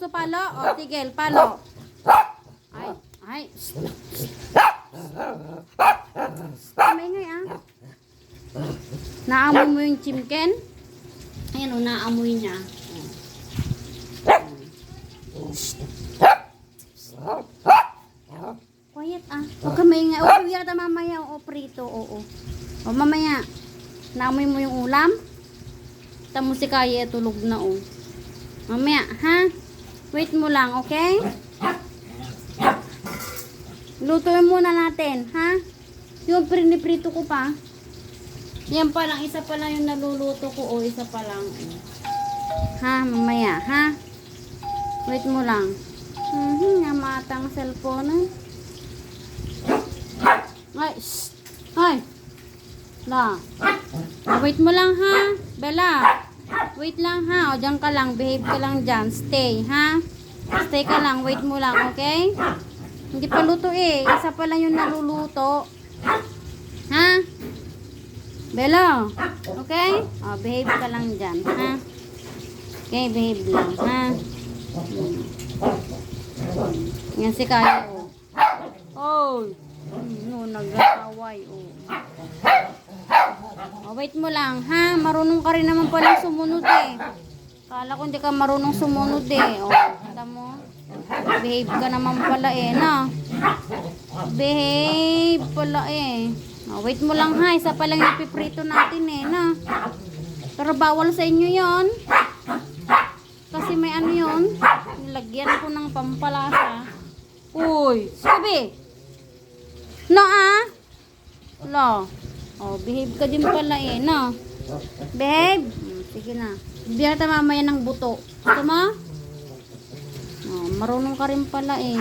gusto palo? O, tigil, palo. Ay. Maingay ah. Naamoy mo yung chimken? Ayan o, naamoy niya. Quiet ah. Huwag ka maingay. O, yata mamaya. O, prito. Oo. O, mamaya. Naamoy mo yung ulam? Tamo si Kaya tulog na o. Mamaya, ha? Wait mo lang, okay? Lutuin muna natin, ha? Yung priniprito ko pa. Yan pa lang, isa pa lang yung naluluto ko o isa pa lang. Ha, mamaya, ha? Wait mo lang. Namatang cellphone. Ay, shh. Ay. La. Wait mo lang, ha? Bella. Wait lang, ha? O, dyan ka lang. Behave ka lang dyan. Stay, ha? Stay ka lang. Wait mo lang, okay? Hindi pa luto eh. Isa pa lang yung naluluto. Ha? Bella. Okay? O, behave ka lang dyan, ha? Okay, behave lang, ha? Yan si Kaya, o. Oh. No, nag-away, o. Oh, wait mo lang, ha? Marunong ka rin naman pala sumunod eh. Kala ko hindi ka marunong sumunod eh. Oh, kita mo? Behave ka naman pala eh, na? Behave pala eh. Oh, wait mo lang ha, isa pa lang yung piprito natin eh, na? Pero bawal sa inyo yon. Kasi may ano yun. Nilagyan ko ng pampalasa. Uy, sabi! No ah? Lo. Oh, behave ka din pala eh, no? Behave? Sige na. Bibigyan natin mamaya ng buto. Gusto mo? Oh, marunong ka rin pala eh.